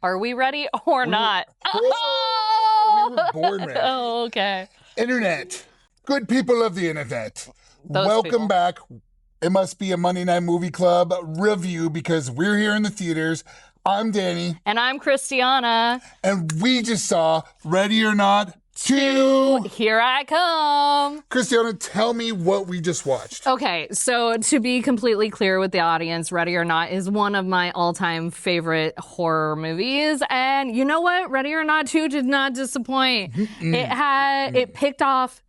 Are we ready or not? We were born ready. Oh, okay. Internet. Good people of the internet. Those Welcome people. back. It must be a Monday Night Movie Club review because we're here in the theaters. I'm Danny. And I'm Christianna. And we just saw Ready or Not 2. Here I come. Christianna, tell me what we just watched. Okay, so to be completely clear with the audience, Ready or Not is one of my all-time favorite horror movies. And you know what? Ready or Not 2 did not disappoint. It picked off.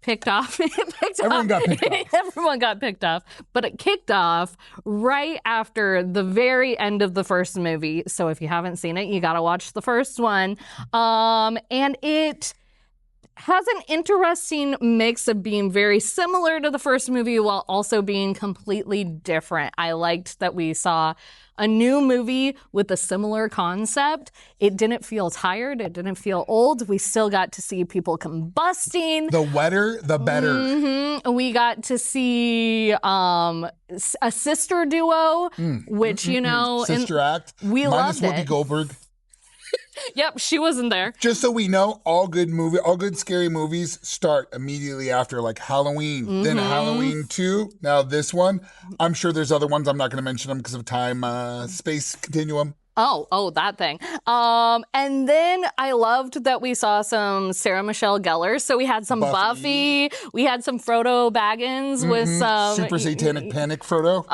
Everyone got picked off. Everyone got picked off. But it kicked off right after the very end of the first movie. So if you haven't seen it, you got to watch the first one. And it has an interesting mix of being very similar to the first movie while also being completely different. I liked that we saw a new movie with a similar concept. It didn't feel tired. It didn't feel old. We still got to see people combusting. The wetter, the better. Mm-hmm. We got to see a sister duo, which, you know... Sister Act. We minus loved Whoopi it. Goldberg. Yep, she wasn't there. Just so we know, all good scary movies start immediately after like Halloween. Then Halloween 2. Now this one, I'm sure there's other ones. I'm not going to mention them because of time, space continuum. Oh, that thing. And then I loved that we saw some Sarah Michelle Gellar. So we had some Buffy. We had some Frodo Baggins with some... Super Satanic Panic Frodo.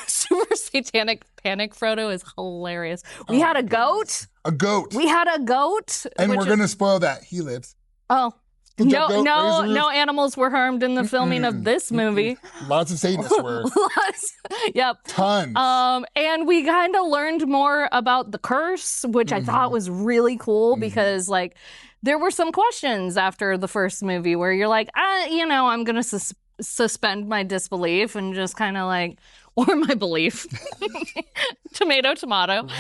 Super Satanic Panic Frodo is hilarious. We had a goat. A goat. We had a goat. And we're going to spoil that. He lives. Oh. Good job, goat. No animals were harmed in the filming of this movie. Lots of Satanists were. Yep. Tons. And we kind of learned more about the curse, which I thought was really cool because, like, there were some questions after the first movie where you're like, I'm going to suspend my disbelief and just kind of like, or my belief. Tomato.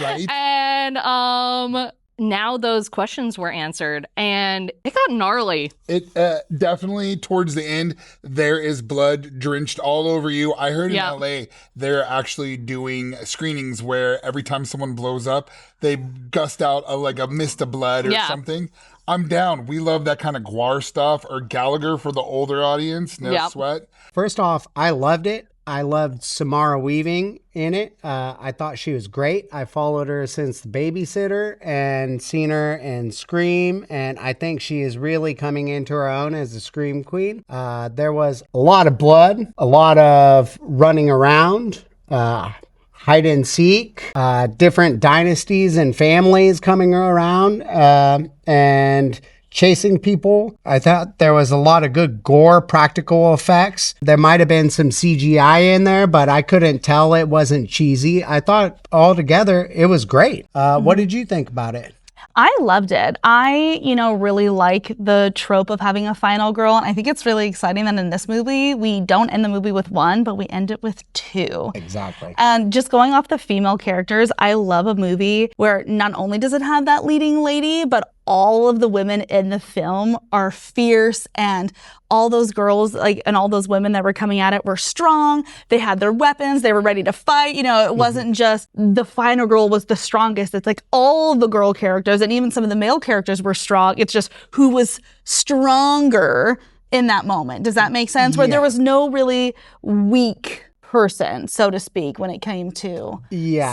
Right. And, now those questions were answered, and it got gnarly. It definitely, towards the end, there is blood drenched all over you. I heard in LA, they're actually doing screenings where every time someone blows up, they gust out a mist of blood or something. I'm down. We love that kind of Guar stuff, or Gallagher for the older audience. No sweat. First off, I loved it. I loved Samara Weaving in it. I thought she was great. I followed her since The Babysitter and seen her in Scream, and I think she is really coming into her own as a Scream queen. There was a lot of blood, a lot of running around, hide and seek, different dynasties and families coming around, and chasing people. I thought there was a lot of good gore practical effects. There might have been some CGI in there, but I couldn't tell it wasn't cheesy. I thought altogether it was great. What did you think about it? I loved it. I, really like the trope of having a final girl. And I think it's really exciting that in this movie, we don't end the movie with one, but we end it with two. Exactly. And just going off the female characters, I love a movie where not only does it have that leading lady, but all of the women in the film are fierce, and all those girls, and all those women that were coming at it were strong. They had their weapons. They were ready to fight. It wasn't just the final girl was the strongest. It's like all the girl characters and even some of the male characters were strong. It's just who was stronger in that moment. Does that make sense? Where there was no really weak person, so to speak, when it came to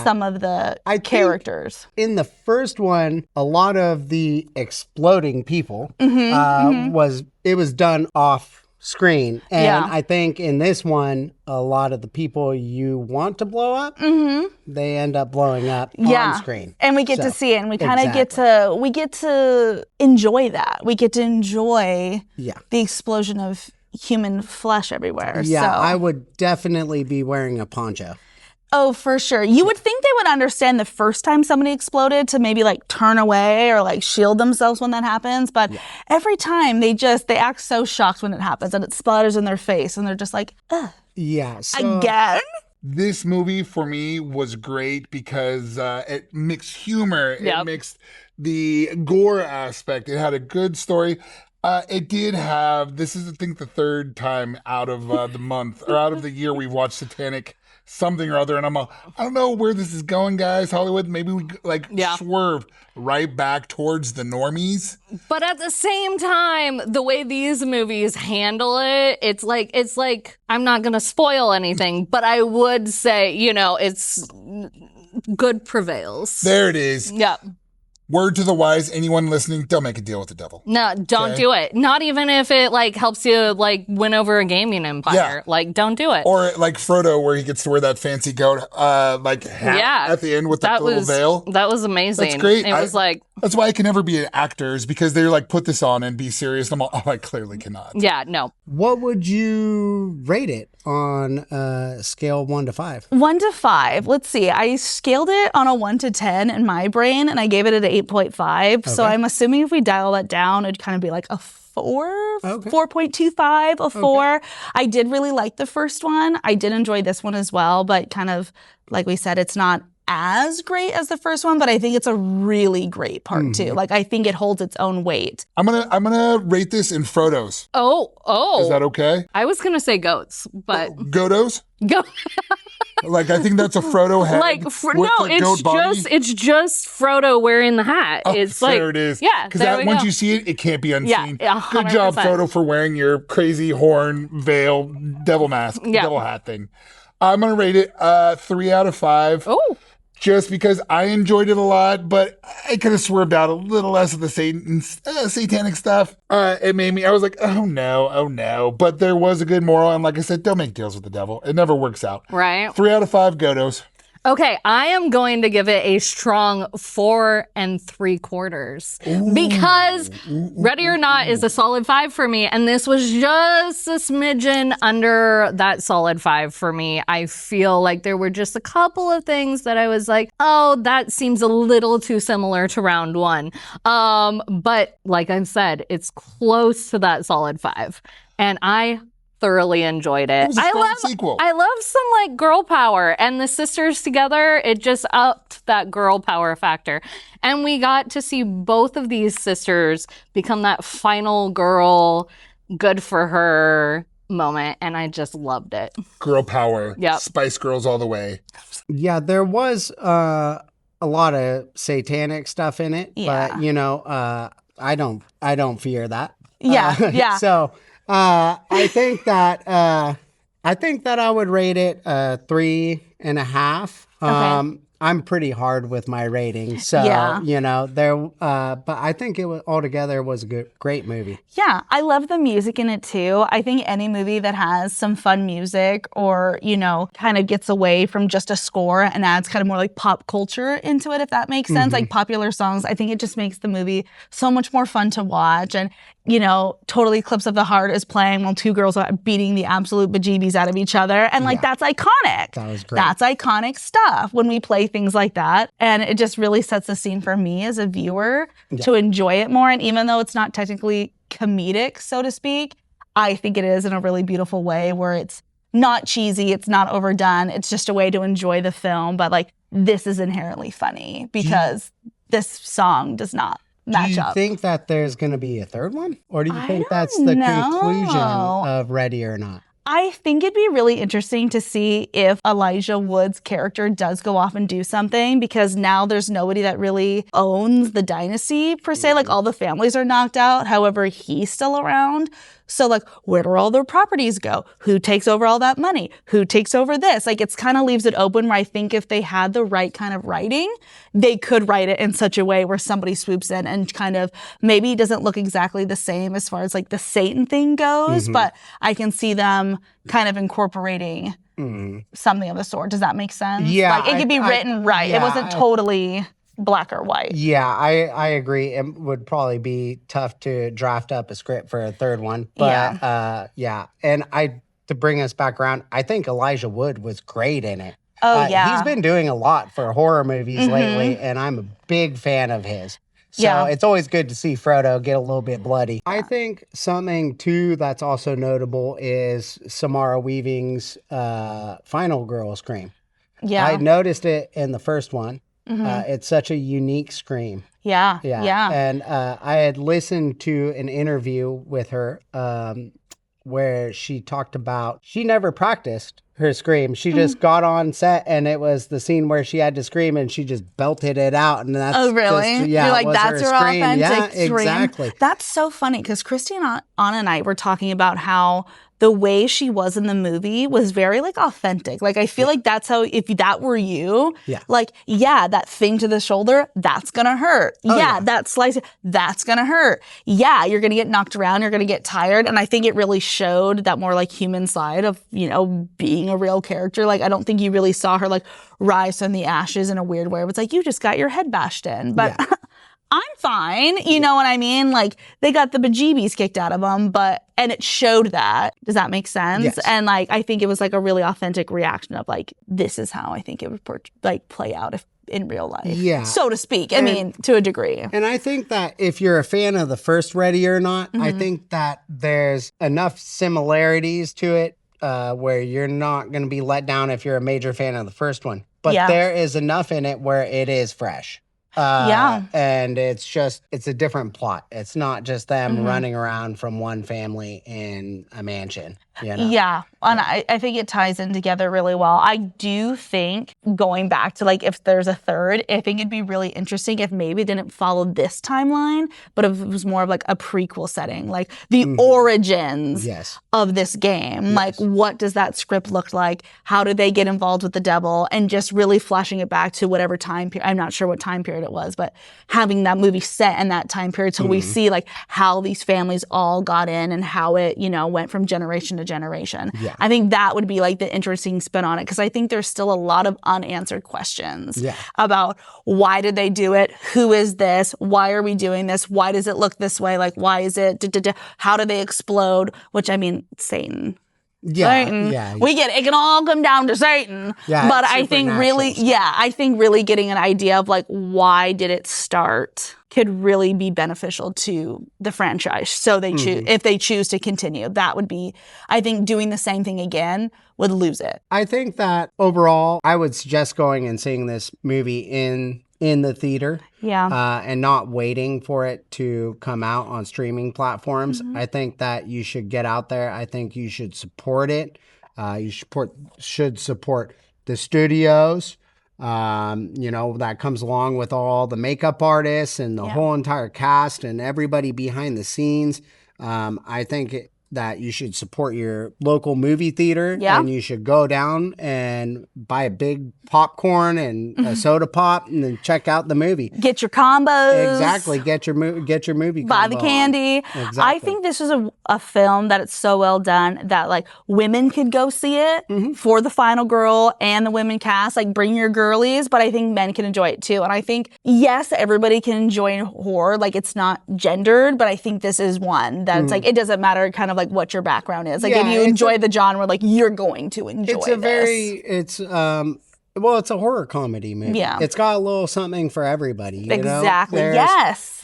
some of the characters. In the first one, a lot of the exploding people was done off screen. And I think in this one, a lot of the people you want to blow up, they end up blowing up on screen. And we get to see it, and we kind of get to enjoy that. We get to enjoy the explosion of human flesh everywhere. Yeah, so. I would definitely be wearing a poncho. Oh, for sure. You would think they would understand the first time somebody exploded to maybe turn away or shield themselves when that happens. But every time they act so shocked when it happens and it splatters in their face and they're just like, ugh. Yeah. So again? This movie for me was great because it mixed humor. It mixed the gore aspect. It had a good story. It did have, this is I think the third time out of the month or out of the year we've watched Satanic something or other. And I'm like, I don't know where this is going, guys. Hollywood, maybe we like swerve right back towards the normies. But at the same time, the way these movies handle it, it's like I'm not going to spoil anything, but I would say, it's good prevails. There it is. Yeah. Word to the wise, anyone listening, don't make a deal with the devil. No, don't do it. Not even if it helps you win over a gaming empire. Don't do it. Or like Frodo, where he gets to wear that fancy goat hat at the end with the little veil. That was amazing. That's great. It was that's why I can never be actors, because they're like, put this on and be serious. And I'm like, I clearly cannot. Yeah, no. What would you rate it on a scale 1 to 5? 1 to 5. Let's see. I scaled it on a 1 to 10 in my brain, and I gave it an 8.5. Okay. So I'm assuming if we dial that down, it'd kind of be like a 4, 4.25, a 4. Okay. I did really like the first one. I did enjoy this one as well, but kind of like we said, it's not as great as the first one, but I think it's a really great part too. I think it holds its own weight. I'm gonna rate this in Frodos. Oh. Is that okay? I was gonna say goats, but Goatos? I think that's a Frodo hat. It's just Frodo wearing the hat. There it is. Yeah. Because once you see it, it can't be unseen. Yeah, good job, Frodo, for wearing your crazy horn, veil, devil mask, devil hat thing. I'm gonna rate it 3 out of 5. Oh. Just because I enjoyed it a lot, but I could have swerved out a little less of the satanic stuff. It made me, I was like, oh no. But there was a good moral. And like I said, don't make deals with the devil. It never works out. Right. 3 out of 5 Godos. Okay, I am going to give it a strong 4 3/4 because Ready or Not is a solid 5 for me, and this was just a smidgen under that solid 5 for me. I feel like there were just a couple of things that I was like, oh, that seems a little too similar to round 1. But like I said, it's close to that solid 5, and I thoroughly enjoyed it. It was a strong sequel. I love some girl power, and the sisters together, it just upped that girl power factor. And we got to see both of these sisters become that final girl, good for her moment, and I just loved it. Girl power. Yep. Spice Girls all the way. Yeah, there was a lot of satanic stuff in it, but I don't fear that. Yeah. So I think that I would rate it 3.5. Okay. I'm pretty hard with my rating, so but I think it was altogether was a great movie. Yeah, I love the music in it too. I think any movie that has some fun music or, kind of gets away from just a score and adds kind of more pop culture into it, if that makes sense, like popular songs, I think it just makes the movie so much more fun to watch. And Totally Eclipse of the Heart is playing while two girls are beating the absolute bejeebies out of each other. And that's iconic. That was great. That's iconic stuff when we play things like that. And it just really sets the scene for me as a viewer to enjoy it more. And even though it's not technically comedic, so to speak, I think it is in a really beautiful way where it's not cheesy, it's not overdone. It's just a way to enjoy the film. But this is inherently funny because this song does not match up. Do you think that there's going to be a third one? Or do you think that's the conclusion of Ready or Not? I think it'd be really interesting to see if Elijah Wood's character does go off and do something, because now there's nobody that really owns the dynasty per se. All the families are knocked out. However, he's still around. So where do all their properties go? Who takes over all that money? Who takes over this? It's kind of leaves it open where I think if they had the right kind of writing, they could write it in such a way where somebody swoops in and kind of maybe doesn't look exactly the same as far as the Satan thing goes, but I can see them kind of incorporating something of the sort. Does that make sense? Yeah. It could be written right. Yeah, it wasn't totally black or white. Yeah, I agree. It would probably be tough to draft up a script for a third one. But and to bring us back around, I think Elijah Wood was great in it. Oh, He's been doing a lot for horror movies lately, and I'm a big fan of his. So it's always good to see Frodo get a little bit bloody. I think something, too, that's also notable is Samara Weaving's final girl scream. Yeah. I noticed it in the first one. It's such a unique scream. Yeah. And I had listened to an interview with her where she talked about she never practiced her scream. She just got on set, and it was the scene where she had to scream, and she just belted it out. And that's really? Yeah, you're like, that's her scream. authentic Yeah, scream. exactly. That's so funny because Christianna and I were talking about how the way she was in the movie was very like authentic. Like I feel like that's how, if that were you, like, yeah, that thing to the shoulder, that's gonna hurt. That slice, that's gonna hurt. Yeah, you're gonna get knocked around, you're gonna get tired. And I think it really showed that more like human side of, you know, being a real character. Like I don't think you really saw her like rise from the ashes in a weird way. It's like, you just got your head bashed in. But I'm fine. You know what I mean? Like they got the bejeebies kicked out of them, and it showed that. Does that make sense? Yes. And like, I think it was like a really authentic reaction of like, this is how I think it would like play out if in real life. Yeah. So to speak. I mean, to a degree. And I think that if you're a fan of the first Ready or Not, I think that there's enough similarities to it where you're not going to be let down if you're a major fan of the first one. But there is enough in it where it is fresh. And it's a different plot. It's not just them running around from one family in a mansion. You know? Yeah. And I think it ties in together really well. I do think going back to like if there's a third, I think it'd be really interesting if maybe it didn't follow this timeline, but if it was more of like a prequel setting, like the origins of this game. Yes. Like what does that script look like? How do they get involved with the devil? And just really flashing it back to whatever time period. I'm not sure what time period it was, but having that movie set in that time period so we see like how these families all got in and how it, you know, went from generation to generation. Yeah. I think that would be like the interesting spin on it because I think there's still a lot of unanswered questions about why did they do it? Who is this? Why are we doing this? Why does it look this way? Like why is it? How do they explode? Which I mean, Satan. Satan. Yeah. We get it can all come down to Satan. Yeah, but I think really, getting an idea of like why did it start could really be beneficial to the franchise. So they choose if they choose to continue. That would be, I think, doing the same thing again would lose it. I think that overall, I would suggest going and seeing this movie in the theater. Yeah. And not waiting for it to come out on streaming platforms. I think that you should get out there. I think you should support it. You should support the studios. You know, that comes along with all the makeup artists and the whole entire cast and everybody behind the scenes. I think that you should support your local movie theater and you should go down and buy a big popcorn and a soda pop and then check out the movie. Get your combos. Exactly. Get your movie buy the candy. Exactly. I think this is a film that it's so well done that like women could go see it for the final girl and the women cast. Like bring your girlies, but I think men can enjoy it too. And I think, yes, everybody can enjoy horror. Like it's not gendered, but I think this is one that's like, it doesn't matter kind of like what your background is. Like if you enjoy the genre, like you're going to enjoy it's a horror comedy movie. Yeah. It's got a little something for everybody. You exactly. know? Yes.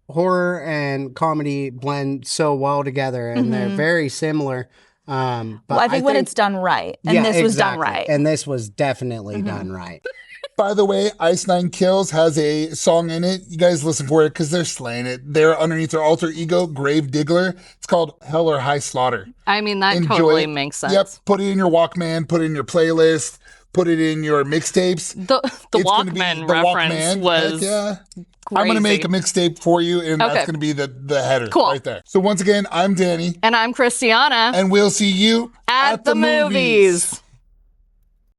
Horror and comedy blend so well together and they're very similar. But I think when it's done right. And this was done right. And this was definitely done right. By the way, Ice Nine Kills has a song in it. You guys listen for it because they're slaying it. They're underneath their alter ego, Grave Diggler. It's called Hell or High Slaughter. I mean, that totally makes sense. Yep. Put it in your Walkman. Put it in your playlist. Put it in your mixtapes. The Walkman reference was crazy. I'm going to make a mixtape for you, and that's going to be the header right there. So once again, I'm Danny. And I'm Christianna. And we'll see you at the movies.